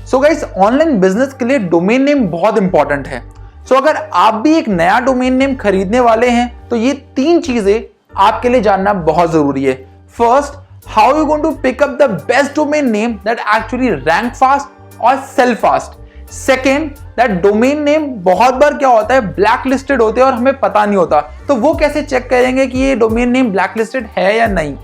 So guys, online business के लिए domain name बहुत इंपॉर्टेंट है। सो अगर आप भी एक नया डोमेन नेम खरीदने वाले हैं तो ये 3 चीजें आपके लिए जानना बहुत जरूरी है। First, how you going to pick up the best domain name that actually rank fast और sell fast. Second, that domain name बहुत बार क्या होता है, ब्लैक लिस्टेड होते हैं और हमें पता नहीं होता, तो वो कैसे चेक करेंगे कि ये डोमेन नेम ब्लैक लिस्टेड है या नहीं।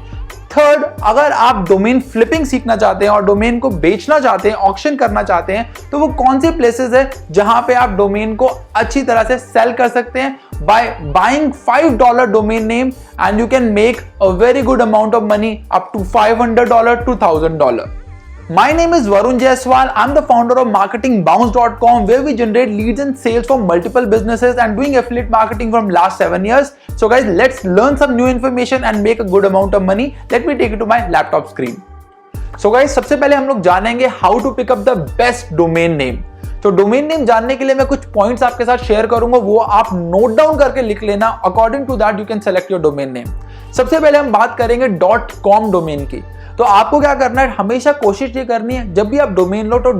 थर्ड, अगर आप डोमेन फ्लिपिंग सीखना चाहते हैं और डोमेन को बेचना चाहते हैं, ऑक्शन करना चाहते हैं, तो वो कौन सी प्लेसेस है जहां पे आप डोमेन को अच्छी तरह से सेल कर सकते हैं by buying $5 domain name and you can make a very good amount of money up to $500 to $1000। My name is Varun Jaiswal. I'm the founder of marketingbounce.com, where we generate leads and sales for multiple businesses and doing affiliate marketing from last 7 years. So guys, let's learn some new information and make a good amount of money. Let me take you to my laptop screen. So guys, सबसे पहले हम लोग जानेंगे how to pick up the best domain name. तो domain name जानने के लिए मैं कुछ पॉइंट्स आपके साथ शेयर करूंगा, वो आप नोट डाउन करके लिख लेना। According to that you can select your domain name. सबसे पहले हम बात करेंगे .com डोमेन की। तो आपको क्या करना है, हमेशा कोशिश ये करनी है जब भी आप डोमेन लो तो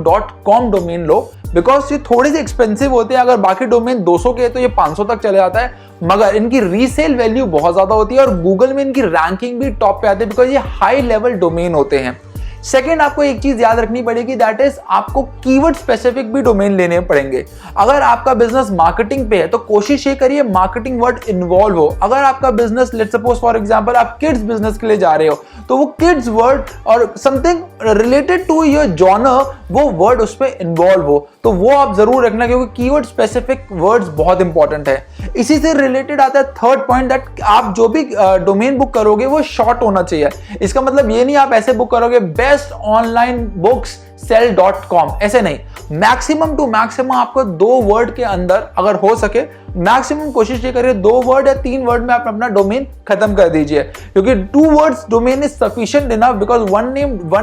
.com डोमेन लो, बिकॉज ये थोड़े से एक्सपेंसिव होते हैं। अगर बाकी डोमेन 200 के है तो ये 500 तक चले जाता है, मगर इनकी रीसेल वैल्यू बहुत ज्यादा होती है और गूगल में इनकी रैंकिंग भी टॉप पे आती है, बिकॉज ये हाई लेवल डोमेन होते हैं। सेकेंड, आपको एक चीज याद रखनी पड़ेगी, दैट इज आपको कीवर्ड स्पेसिफिक भी डोमेन लेने पड़ेंगे। अगर आपका बिजनेस मार्केटिंग पे है तो कोशिश ये करिए मार्केटिंग वर्ड इन्वॉल्व हो। अगर आपका business let's suppose for example आप किड्स बिजनेस के लिए जा रहे हो, तो वो किड्स वर्ड और something related to your genre, वो वर्ड उसमें इन्वॉल्व हो, तो वो आप जरूर रखना, क्योंकि कीवर्ड स्पेसिफिक वर्ड्स बहुत इंपॉर्टेंट है। इसी से रिलेटेड आता है थर्ड पॉइंट, दैट आप जो भी डोमेन बुक करोगे वो शॉर्ट होना चाहिए। इसका मतलब ये नहीं आप ऐसे बुक करोगे बेस्ट ऑनलाइन बुक्स sell.com, ऐसे नहीं। मैक्सिमम टू मैक्सिमम आपको 2 वर्ड के अंदर अगर हो सके, मैक्सिमम कोशिश ये करिए 2 वर्ड या 3 वर्ड में आप अपना डोमेन खत्म कर दीजिए, क्योंकि 2 words domain is sufficient enough, because one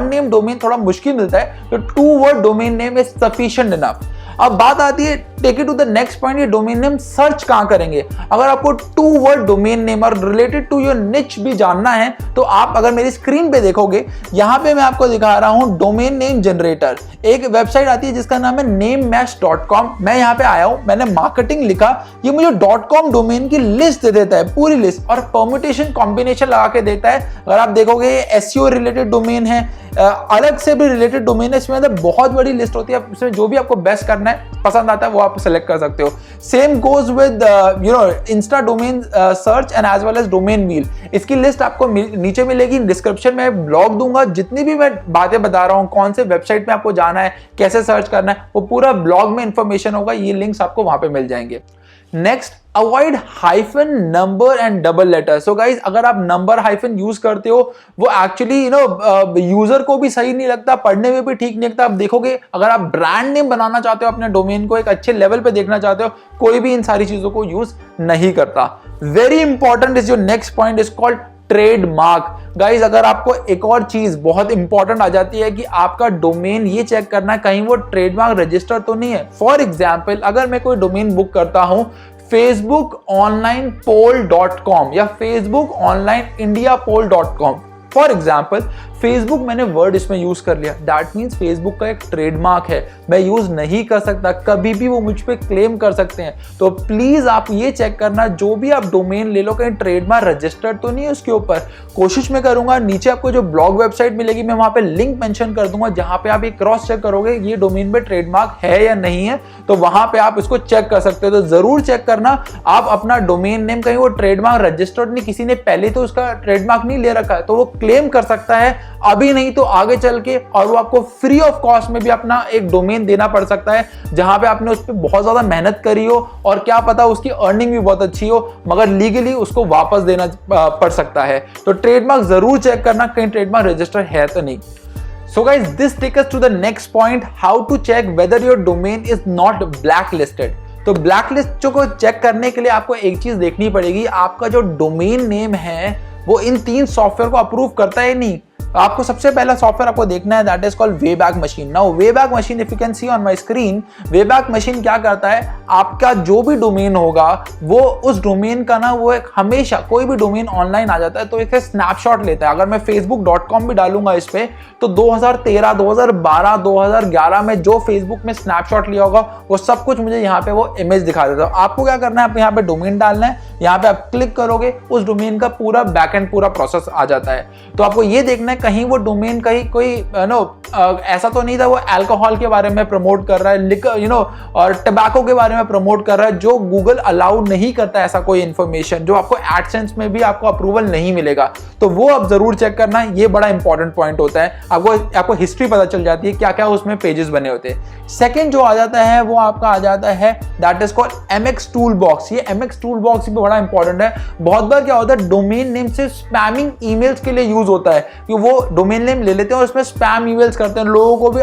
name domain थोड़ा मुश्किल मिलता है, तो 2 word domain name is sufficient enough. अब बात आती है, take it to the next point, ये डोमेन नेम सर्च कहां करेंगे। अगर आपको 2 वर्ड डोमेन नेम और रिलेटेड टू योर निच भी जानना है, तो आप अगर मेरी स्क्रीन पे देखोगे, यहां पे मैं आपको दिखा रहा हूं डोमेन नेम जनरेटर। एक वेबसाइट आती है जिसका नाम है namematch.com। मैं यहां पे आया हूं, मैंने मार्केटिंग लिखा, ये मुझे .com डोमेन की लिस्ट दे देता है, पूरी लिस्ट, और परम्यूटेशन कॉम्बिनेशन लगा के देता है। अगर आप देखोगे ये एसईओ रिलेटेड डोमेन है, अलग से भी रिलेटेड डोमेन है, इसमें बहुत बड़ी लिस्ट होती है, इसमें जो भी आपको बेस्ट करना है, पसंद आता है, वो आप सेलेक्ट कर सकते हो। Same goes with insta domain search and as well as domain wheel. इसकी लिस्ट आपको नीचे मिलेगी, डिस्क्रिप्शन में ब्लॉग दूंगा, जितनी भी मैं बातें बता रहा हूं, कौन से वेबसाइट में आपको जाना है, कैसे सर्च करना है, वो पूरा ब्लॉग में इंफॉर्मेशन होगा, ये लिंक्स आपको वहां पे मिल जाएंगे। Next, avoid hyphen, number and double letter. So guys, अगर आप नंबर हाइफन यूज करते हो, वो एक्चुअली यूजर को भी सही नहीं लगता, पढ़ने में भी ठीक नहीं लगता। आप देखोगे, अगर आप ब्रांड नेम बनाना चाहते हो, अपने डोमेन को एक अच्छे लेवल पे देखना चाहते हो, कोई भी इन सारी चीजों को यूज नहीं करता। Very important is your next point is called trademark. Guys, अगर आपको एक और चीज बहुत इंपॉर्टेंट आ जाती है कि आपका डोमेन ये चेक करना है कहीं वो ट्रेडमार्क रजिस्टर तो नहीं है। फॉर एग्जाम्पल, अगर मैं कोई डोमेन बुक करता हूं facebookonlinepoll.com या facebookonlineindiapoll.com, फॉर एग्जाम्पल फेसबुक मैंने वर्ड इसमें यूज कर लिया, दैट मीन्स फेसबुक का एक ट्रेडमार्क है, मैं यूज नहीं कर सकता, कभी भी वो मुझ पे क्लेम कर सकते हैं। तो प्लीज आप ये चेक करना, जो भी आप डोमेन ले लो कहीं ट्रेडमार्क रजिस्टर्ड तो नहीं है उसके ऊपर। कोशिश में करूंगा, नीचे आपको जो ब्लॉग वेबसाइट मिलेगी मैं वहां पे लिंक मेंशन कर दूंगा, जहां पे आप ये क्रॉस चेक करोगे ये डोमेन पे ट्रेडमार्क है या नहीं है, तो वहां पे आप इसको चेक कर सकते हो। तो जरूर चेक करना आप अपना डोमेन नेम, कहीं वो ट्रेडमार्क रजिस्टर्ड नहीं, किसी ने पहले तो उसका ट्रेडमार्क नहीं ले रखा है, तो वो क्लेम कर सकता है, अभी नहीं तो आगे चल के, और वो आपको फ्री ऑफ कॉस्ट में भी अपना एक डोमेन देना पड़ सकता है, जहां पे आपने उस पर बहुत ज्यादा मेहनत करी हो और क्या पता उसकी अर्निंग भी बहुत अच्छी हो, मगर लीगली उसको वापस देना पड़ सकता है। तो ट्रेडमार्क जरूर चेक करना कहीं ट्रेडमार्क रजिस्टर है तो नहीं। So guys, this takes us to the next point, how to check whether your domain is not blacklisted। तो ब्लैकलिस्ट को चेक करने के लिए आपको एक चीज देखनी पड़ेगी, आपका जो डोमेन नेम है वो इन 3 सॉफ्टवेयर को अप्रूव करता है नहीं। आपको सबसे पहला सॉफ्टवेयर आपको देखना है, that is called Wayback machine. Now Wayback machine, if you can see on my screen, Wayback machine क्या करता है, आपका जो भी डोमेन होगा वो उस डोमेन का ना वो एक हमेशा कोई भी डोमेन ऑनलाइन आ जाता है तो एक स्नैपशॉट लेता है। अगर मैं facebook.com भी डालूंगा इस पे तो 2013, 2012, 2011 में जो फेसबुक में स्नैपशॉट लिया होगा वो सब कुछ मुझे यहाँ पे वो इमेज दिखा देता है। आपको क्या करना है, आप यहाँ पे डोमेन डालना है, यहाँ पे आप क्लिक करोगे उस डोमेन का पूरा बैकएंड पूरा प्रोसेस आ जाता है। तो आपको ये देखना है कहीं वो डोमेन कहीं कोई ऐसा तो नहीं था वो अल्कोहल के बारे में प्रमोट कर रहा है, लिकर और टबैको के बारे में प्रमोट कर रहा है, जो गूगल अलाउ नहीं करता ऐसा कोई इंफॉर्मेशन, जो आपको एडसेंस में भी आपको अप्रूवल नहीं मिलेगा। तो वो आप जरूर चेक करना, ये बड़ा इंपॉर्टेंट पॉइंट होता है। आपको हिस्ट्री पता चल जाती है क्या क्या उसमें पेजेस बने होते हैं। सेकंड जो आ जाता है वो आपका आ जाता है that is called MX toolbox. ये MX टूलबॉक्स भी बड़ा इंपॉर्टेंट है। बहुत बार क्या होता है, डोमेन नेम से स्पैमिंग ईमेल्स के लिए यूज होता है कि वो डोमेन नेम ले लेते हैं और उसमें स्पैम ईमेल्स करते हैं, लोगों को भी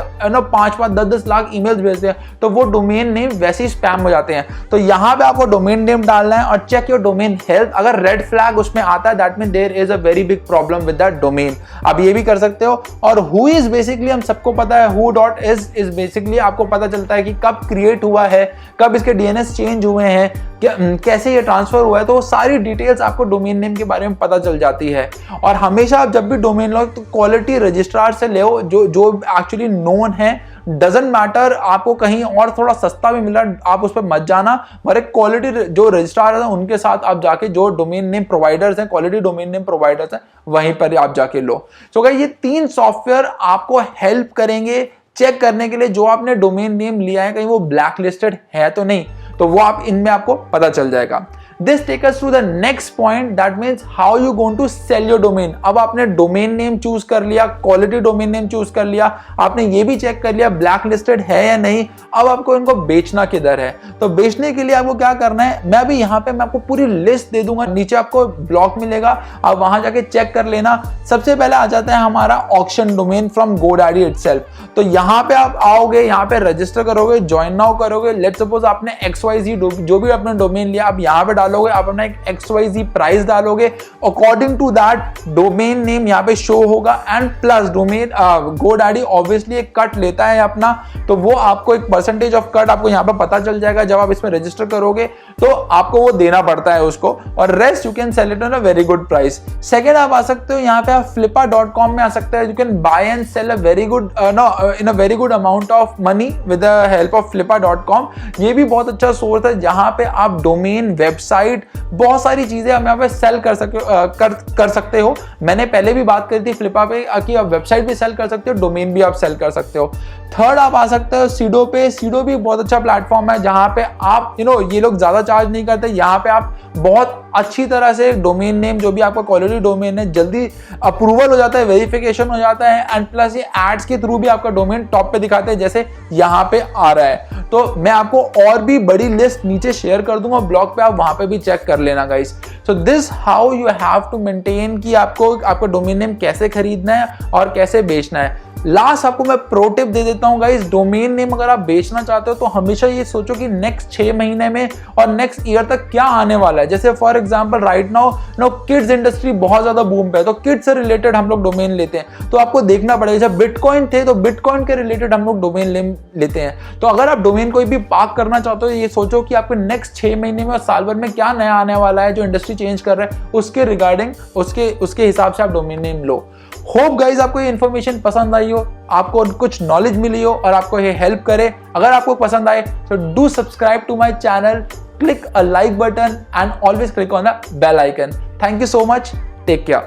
5-5, 10-10 लाख ईमेल्स भेजते हैं, तो वो डोमेन नेम वैसे ही स्पैम हो जाते हैं। तो यहाँ पे आपको डोमेन नेम डालना है और चेक योर डोमेन हेल्थ। अगर रेड फ्लैग उसमें आता है that mean there is a very big problem with that domain. आप ये भी कर सकते हो। और हु इज बेसिकली हम सबको पता है, who.is इज बेसिकली आपको पता चलता है कि कब क्रिएट हुआ है, कब इसके DNS चेंज हुए हैं, कैसे ये ट्रांसफर हुआ है, तो सारी डिटेल्स आपको डोमेन नेम के बारे में पता चल जाती है। और हमेशा आप जब भी डोमेन लो तो क्वालिटी रजिस्ट्रार से ले, जो एक्चुअली नोन है। डजंट मैटर आपको कहीं और थोड़ा सस्ता भी मिला, आप उस पर मत जाना, मगर क्वालिटी जो रजिस्ट्रार है उनके साथ आप जाके, जो डोमेन नेम प्रोवाइडर्स हैं, क्वालिटी डोमेन नेम प्रोवाइडर्स हैं, वहीं पर आप जाके लो। सो गाइस, ये 3 सॉफ्टवेयर आपको हेल्प करेंगे चेक करने के लिए जो आपने डोमेन नेम लिया है कहीं वो ब्लैक लिस्टेड है तो नहीं, तो वो आप इनमें आपको पता चल जाएगा। This takes us to the next point, that means how you going to sell your domain। अब आपने डोमेन नेम चूज कर लिया, क्वालिटी डोमेन नेम चूज कर लिया, आपने ये भी चेक कर लिया ब्लैक लिस्टेड है या नहीं। अब आपको इनको बेचना किधर है, तो बेचने के लिए आपको क्या करना है, मैं अभी यहाँ पे मैं आपको पूरी लिस्ट दे दूंगा, नीचे आपको ब्लॉग मिलेगा, आप वहां जाके चेक कर लेना। सबसे पहले आ जाता है हमारा auction domain from GoDaddy itself. तो यहाँ पे आप आओगे, यहाँ पे रजिस्टर करोगे, ज्वाइन नाउ करोगे। लेट्स सपोज आपने XYZ जो भी आपने डोमेन लिया, आप यहाँ पे डालोगे, आप अपना एक XYZ प्राइस डालोगे, according to that domain name यहाँ पे शो होगा and plus domain GoDaddy obviously एक कट लेता है अपना, तो वो आपको एक परसेंटेज ऑफ कट आपको यहाँ पे पता चल जाएगा। जब आप इसमें रजिस्टर करोगे तो आपको वो देना पड़ता है उसको, और rest you can sell it on a very good price. Second आप आ सकते हो यहाँ पे, आप flippa.com में आ सकते हैं। You can buy and sell a very good in a very good amount of money with the help of flippa.com। ये भी बहुत अच्छा सोर्स है जहां पे आप डोमेन, वेबसाइट, बहुत सारी चीजें हम यहाँ पे सेल कर सकते हो। मैंने पहले भी बात करी थी फ्लिपा पे कि आप वेबसाइट भी सेल कर सकते हो, डोमेन भी आप सेल कर सकते हो। थर्ड आप आ सकते हो सीडो पे। सीडो भी बहुत अच्छा प्लेटफॉर्म है जहां पे आप ये लोग ज्यादा चार्ज नहीं करते। यहाँ पे आप बहुत अच्छी तरह से डोमेन नेम, जो भी आपका क्वालिटी डोमेन है, जल्दी अप्रूवल हो जाता है, वेरिफिकेशन हो जाता है, एंड प्लस ये एड्स के थ्रू भी आपका डोमेन टॉप पे दिखाते हैं जैसे यहाँ पे आ रहा है। तो मैं आपको और भी बड़ी लिस्ट नीचे शेयर कर दूंगा ब्लॉग पे, आप वहां पे भी चेक कर लेना guys. So this how you have to maintain कि आपको आपका डोमेन नेम कैसे खरीदना है और कैसे बेचना है। लास्ट आपको मैं प्रो टिप दे देता हूं गाइस, डोमेन नेम अगर आप बेचना चाहते हो तो हमेशा ये सोचो कि नेक्स्ट 6 महीने में और नेक्स्ट ईयर तक क्या आने वाला है। जैसे for example right now kids industry बहुत ज्यादा बूम पे है, तो किड्स से रिलेटेड हम लोग डोमेन लेते हैं, तो आपको देखना पड़ेगा। जब बिटकॉइन थे तो बिटकॉइन के रिलेटेड हम लोग डोमेन नेम लेते हैं। तो अगर आप डोमेन कोई भी पार्क करना चाहते हो, ये सोचो कि आपको नेक्स्ट 6 महीने में और साल भर में क्या नया आने वाला है, जो इंडस्ट्री चेंज कर रहा है, उसके रिगार्डिंग उसके हिसाब से आप डोमेन नेम लो। होप गाइज आपको ये इन्फॉर्मेशन पसंद आई हो, आपको कुछ नॉलेज मिली हो और आपको ये हेल्प करे। अगर आपको पसंद आए तो do subscribe to my channel, click a like button and always click on the bell icon. Thank you so much. Take care.